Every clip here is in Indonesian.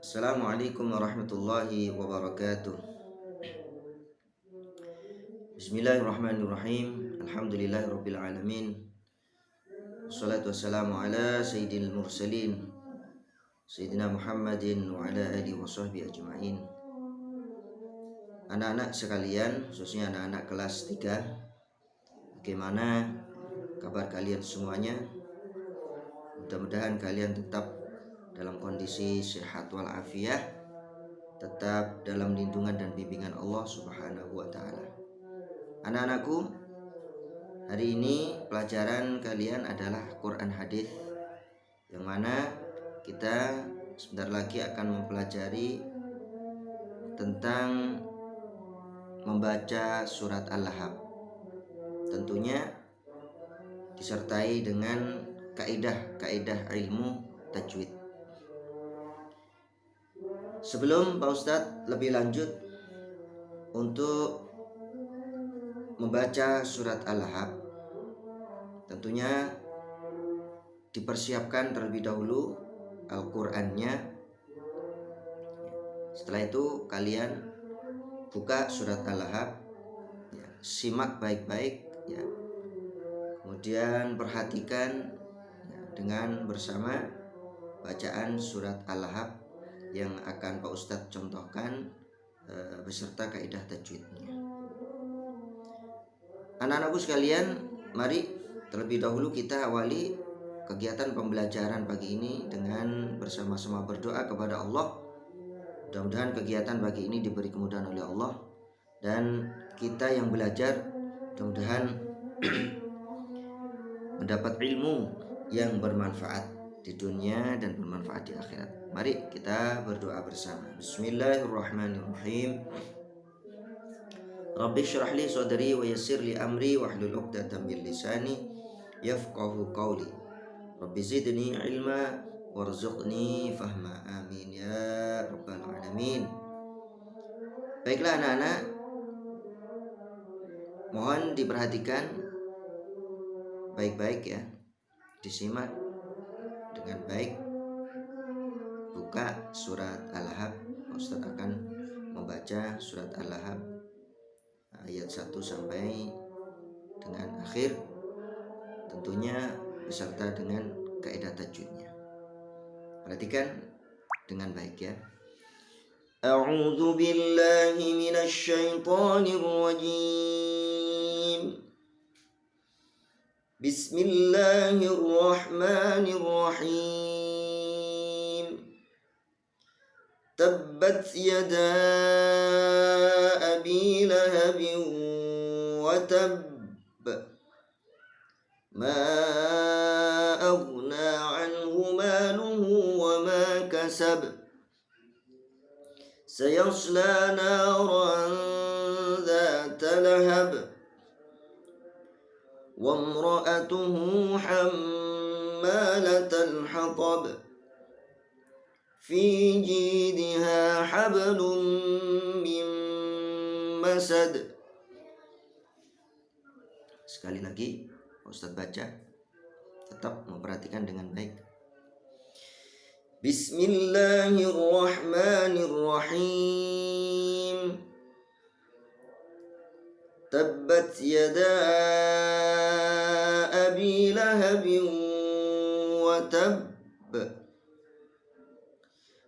Assalamualaikum warahmatullahi wabarakatuh. Bismillahirrahmanirrahim. Alhamdulillahirabbil alamin. Wassalatu wassalamu ala sayyidil mursalin Sayyidina Muhammadin wa ala alihi washabbihi ajma'in. Anak-anak sekalian, khususnya anak-anak kelas 3, bagaimana kabar kalian semuanya? Mudah-mudahan kalian tetap dalam kondisi sehat walafiat, tetap dalam lindungan dan bimbingan Allah Subhanahu wa taala. Anak-anakku, hari ini pelajaran kalian adalah Quran Hadis, yang mana kita sebentar lagi akan mempelajari tentang membaca surat Al-Lahab. Tentunya disertai dengan kaidah-kaidah ilmu tajwid. Sebelum Pak Ustadz lebih lanjut untuk membaca surat Al-Lahab, tentunya dipersiapkan terlebih dahulu Al-Qur'annya. Setelah itu kalian buka surat Al-Lahab, simak baik-baik, kemudian perhatikan dengan bersama bacaan surat Al-Lahab yang akan Pak Ustadz contohkan beserta kaidah tajwidnya. Anak-anakku sekalian, mari terlebih dahulu kita awali kegiatan pembelajaran pagi ini dengan bersama-sama berdoa kepada Allah. Mudah-mudahan kegiatan pagi ini diberi kemudahan oleh Allah, dan kita yang belajar mudah-mudahan mendapat ilmu yang bermanfaat di dunia dan bermanfaat di akhirat. Mari kita berdoa bersama. Bismillahirrahmanirrahim. Rabbi syrah li sadri wa yassir li amri wahlul 'uqdatam min lisani yafqahu qawli. Rabbi zidni ilma warzuqni fahma. Amin ya rabbal alamin. Baiklah anak-anak, mohon diperhatikan baik-baik ya, disimak dengan baik. Buka surat Al-Lahab. Ustaz akan membaca surat Al-Lahab ayat 1 sampai dengan akhir, tentunya beserta dengan kaidah tajwidnya. Perhatikan dengan baik ya. A'udzu billahi minasy syaithanir rajim. Bismillahirrahmanirrahim. Tabbat yada abi lahabin wa tabb. Ma aghna anhu maluhu wa ma kasab. Sayasla naran dhata lahab. Wa imra'atuhu hammalatal hatab. Fi jidha hablum min masad. Sekali lagi Ustaz baca, tetap memperhatikan dengan baik. Bismillahirrahmanirrahim. Tabbat yada abi lahabin wa tabb.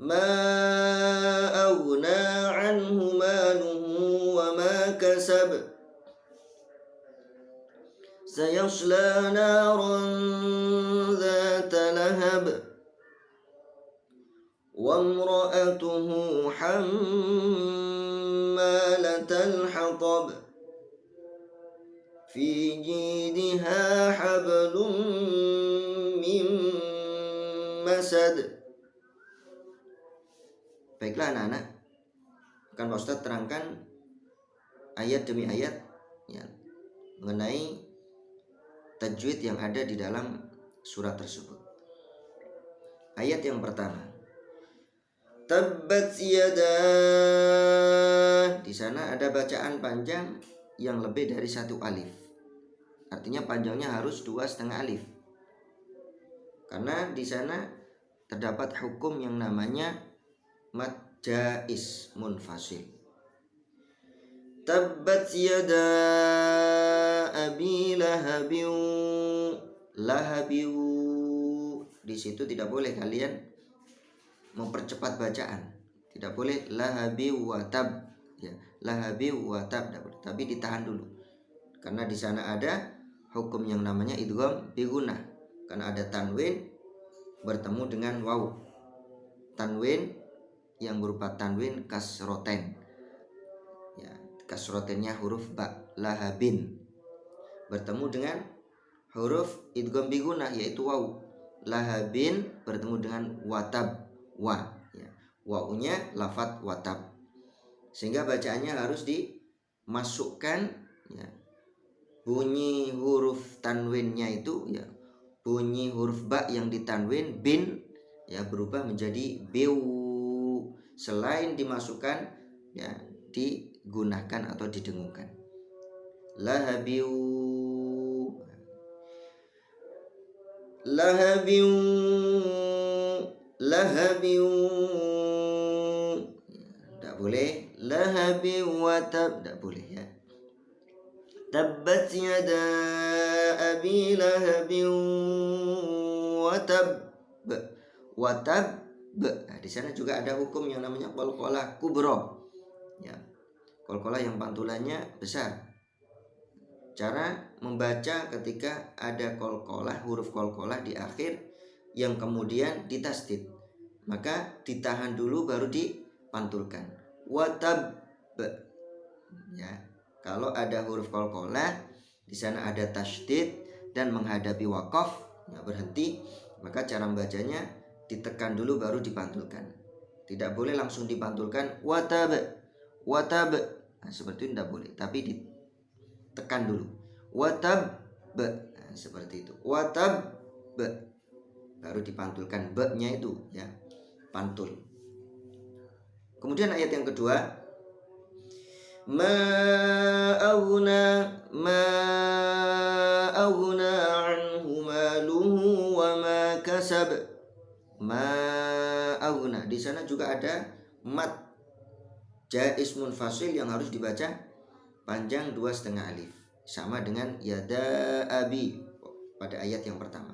Ma aghna anhu maluhu wa ma kasab. Sayasla naran dhata lahab. Wa imra'atuhu hammalatal hatab. Fi jidha hablum min masad. Baiklah anak-anak, akan Pak Ustadz terangkan ayat demi ayat ya, mengenai tajwid yang ada di dalam surat tersebut. Ayat yang pertama, Tabbat yada. Di sana ada bacaan panjang yang lebih dari 1 alif. Artinya panjangnya harus 2,5 alif. Karena di sana terdapat hukum yang namanya mat jais munfasil. Tabbat yada abi lahabiu. Di situ tidak boleh kalian mempercepat bacaan. Tidak boleh lahabi watab, ya, lahabi watab, tapi ditahan dulu. Karena di sana ada hukum yang namanya idgham bi gunnah. Karena ada tanwin bertemu dengan waw. Tanwin yang berupa tanwin kasroten. Ya, kasrotennya huruf ba, lahabin. Bertemu dengan huruf idgham bi gunnah yaitu waw. Lahabin bertemu dengan watab, wa, ya. Waunya lafadz watab. Sehingga bacaannya harus dimasukkan, ya, bunyi huruf tanwinnya itu, ya, bunyi huruf ba yang ditanwin bin, ya, berubah menjadi biu. Selain dimasukkan, ya, digunakan atau didengungkan. Lahabiu, lahabiu, lahabiu, tidak boleh lahabiu watab, tidak boleh, ya. Tabbat yada abi lahabiu watab, watab. Nah, di sana juga ada hukum yang namanya qalqalah kubro, ya, qalqalah yang pantulannya besar. Cara membaca ketika ada qalqalah, huruf qalqalah di akhir yang kemudian ditasdid, maka ditahan dulu baru dipantulkan. Watab, ya. Kalau ada huruf qalqalah di sana ada tasdid dan menghadapi waqaf, ya, berhenti, maka cara membacanya ditekan dulu baru dipantulkan. Tidak boleh langsung dipantulkan watab, watab. Nah, seperti itu tidak boleh, tapi ditekan dulu. Watab, nah, seperti itu. Watab, baru dipantulkan be-nya itu, ya, pantul. Kemudian ayat yang kedua, ma aghna anhu maluhu wa ma kasab. Ma aghna, di sana juga ada mat jais munfasil yang harus dibaca panjang 2,5 alif, sama dengan yada abi pada ayat yang pertama.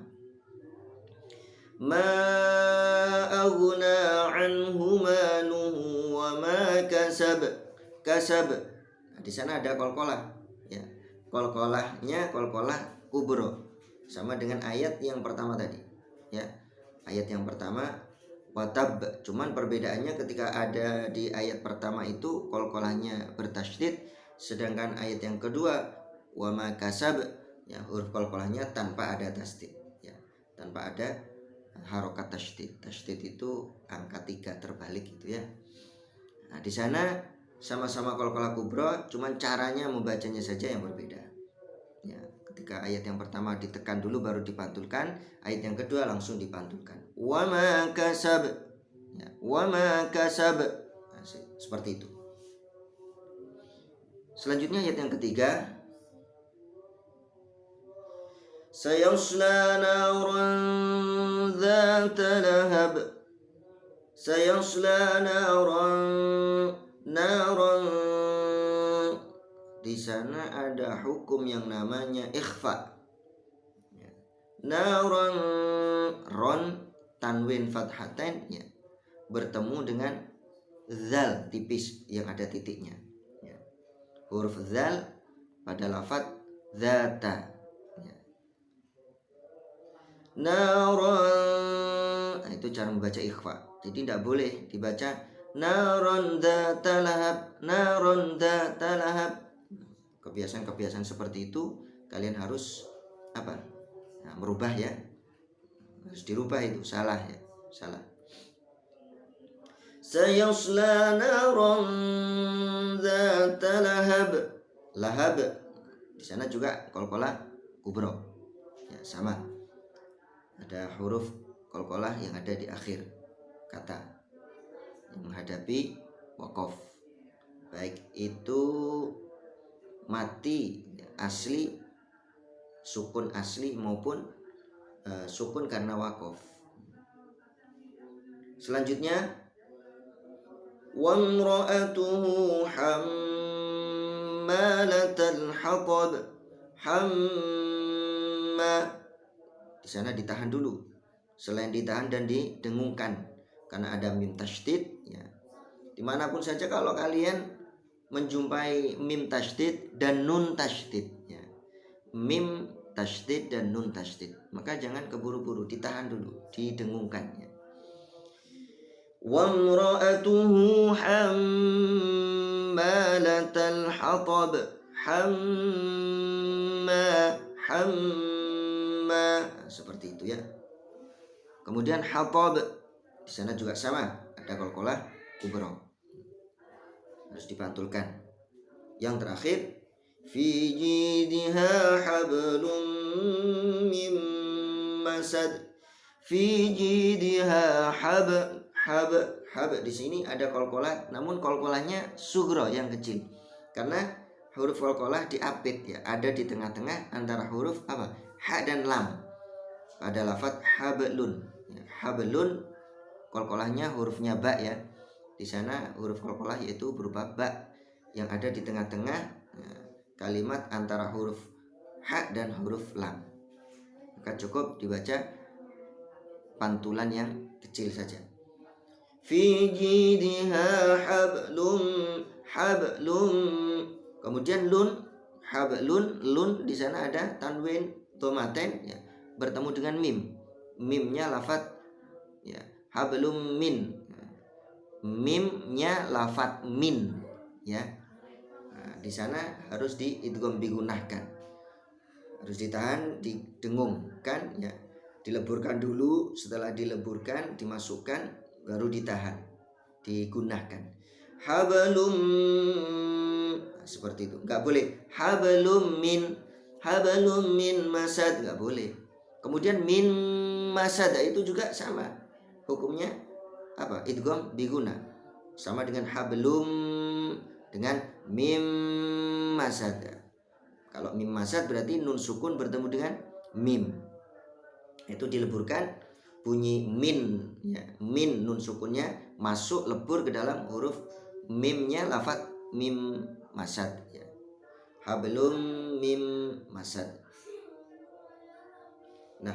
Ma aghna anhu maluhu wa ma kasab. Kasab, nah, di sana ada qalqalah, ya. Qalqalahnya qalqalah kubro, sama dengan ayat yang pertama tadi, ya. Ayat yang pertama watab, cuman perbedaannya ketika ada di ayat pertama itu qalqalahnya bertasydid, sedangkan ayat yang kedua wa ma kasab, ya, huruf qalqalahnya tanpa ada tasydid, ya, tanpa ada harokat tasydid. Tasydid itu angka 3 terbalik gitu, ya. Nah, di sana sama-sama qalqalah kubro, cuman caranya membacanya saja yang berbeda, ya. Ketika ayat yang pertama ditekan dulu baru dipantulkan, ayat yang kedua langsung dipantulkan. Wa ma kasab, ya, wa ma kasab. Nah, seperti itu. Selanjutnya ayat yang ketiga, sayasla naran dzata lahab. Sayasla naran, di sana ada hukum yang namanya ikhfa, ya. Naran, ron tanwin fathatain, ya, bertemu dengan zal tipis yang ada titiknya, ya. Huruf zal pada lafadz dzata, ya. Naran, nah, itu cara membaca ikhfa. Jadi tidak boleh dibaca naron dzata lahab, naron dzata lahab. Kebiasaan-kebiasaan seperti itu kalian harus apa? Nah, merubah, ya. Harus dirubah, itu salah, ya. Salah. Sayasla naron dzata lahab. Lahab di sana juga qalqalah kubro, ya, sama. Ada huruf qalqalah yang ada di akhir kata yang menghadapi waqaf, baik itu mati asli, sukun asli, maupun sukun karena waqaf. Selanjutnya Wamra'atuhu hammalatal hatab. Di sana ditahan dulu. Selain ditahan dan didengungkan karena ada mim tasydid ya. Dimanapun saja kalau kalian menjumpai mim tasydid dan nun tasydid ya. Mim tasydid dan nun tasydid, maka jangan keburu-buru, ditahan dulu, didengungkan ya. Wamra'atuhu hammalatal hatab. Seperti itu ya. Kemudian hatab di sana juga sama, ada qalqalah kubra, harus dipantulkan. Yang terakhir, fi jidha hablum mim masad. Fi jidha hab. Di sini ada qalqalah, namun qalqalahnya sughra yang kecil. Karena huruf qalqalah diapit ya, ada di tengah-tengah antara huruf apa? Ha dan lam. Pada lafaz hablun. Ya, hablun qalqalahnya hurufnya ba ya. Di sana huruf qalqalah yaitu berupa ba yang ada di tengah-tengah kalimat antara huruf ha dan huruf lam. Maka cukup dibaca pantulan yang kecil saja. Fi jidha hablum. Kemudian lun, hablun, lun di sana ada tanwin tomaten ya, bertemu dengan mim. Mimnya lafaz ya, hablum min. Mimnya lafaz min ya. Nah, di sana harus diidgham, digunakan. Harus ditahan, didengungkan ya. Dileburkan dulu, setelah dileburkan dimasukkan, baru ditahan, digunakan. Hablum, seperti itu. Enggak boleh hablum min masad, enggak boleh. Kemudian min masad itu juga sama hukumnya apa? Idgham diguna. Sama dengan hablum dengan mim masad. Kalau mim masad berarti nun sukun bertemu dengan mim. Itu dileburkan, bunyi min ya. Min nun sukunnya masuk lebur ke dalam huruf mimnya lafaz mim masad ya. Hablum mim masad. Nah,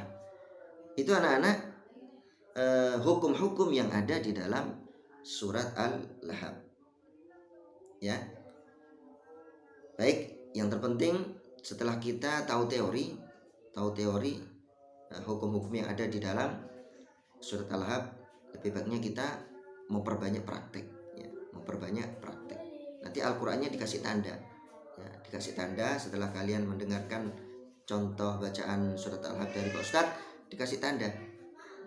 itu anak-anak hukum-hukum yang ada di dalam surat Al-Lahab ya. Baik, yang terpenting setelah kita tahu teori hukum-hukum yang ada di dalam surat Al-Lahab, lebih baiknya kita memperbanyak praktek ya, memperbanyak praktek. Nanti Al-Qur'annya dikasih tanda ya, dikasih tanda setelah kalian mendengarkan contoh bacaan surat Al-Lahab dari Pak Ustadz, dikasih tanda.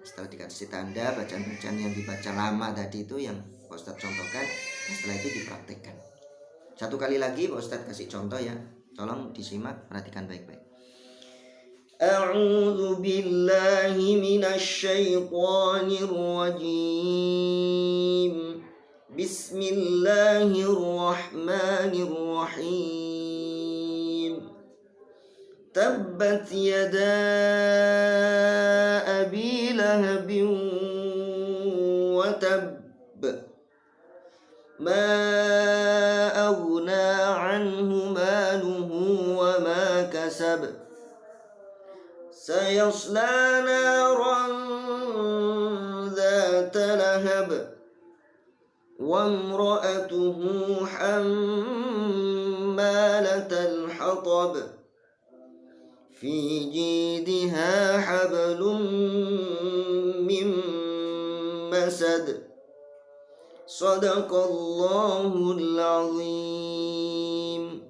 Setelah dikasih tanda, bacaan-bacaan yang dibaca lama tadi itu yang Pak Ustadz contohkan, setelah itu dipraktekkan. Satu kali lagi Pak Ustadz kasih contoh ya, tolong disimak, perhatikan baik-baik. A'udzu billahi minasy syaithanir rajim. Bismillahirrahmanirrahim. Tabbat yada abi lahabin wa tabb. Ma aghna anhu maluhu wa ma kasab. Sayasla naran dzata lahab. Wa imra'atuhu hammalatal hatab. Fi jidha hablum mim masad. Shadaqallahul azim.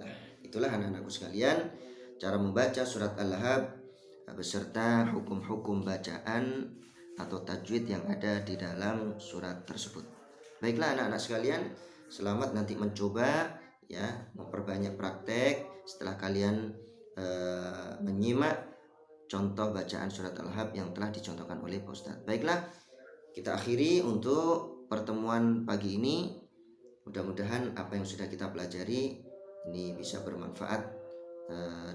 Nah, itulah anak-anakku sekalian, cara membaca surat Al-Lahab beserta hukum-hukum bacaan atau tajwid yang ada di dalam surat tersebut. Baiklah anak-anak sekalian, selamat nanti mencoba ya, memperbanyak praktek setelah kalian menyimak contoh bacaan surat Al-Lahab yang telah dicontohkan oleh Pak Ustadz. Baiklah, kita akhiri untuk pertemuan pagi ini. Mudah-mudahan apa yang sudah kita pelajari ini bisa bermanfaat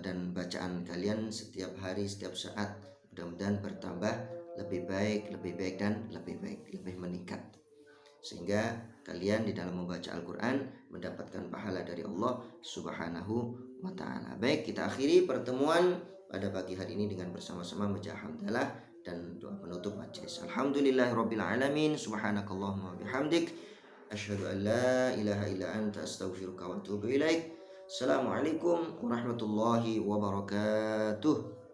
dan bacaan kalian setiap hari, setiap saat mudah-mudahan bertambah lebih baik dan lebih baik, lebih meningkat, sehingga kalian di dalam membaca Al-Quran mendapatkan pahala dari Allah Subhanahu wa ta'ala. Baik, kita akhiri pertemuan pada pagi hari ini dengan bersama-sama membaca hamdalah dan doa penutup majelis. Alhamdulillahirabbil alamin, subhanakallahumma bihamdik, asyhadu an la ilaha illa anta, astaghfiruka wa atubu ilaik. Assalamualaikum warahmatullahi wabarakatuh.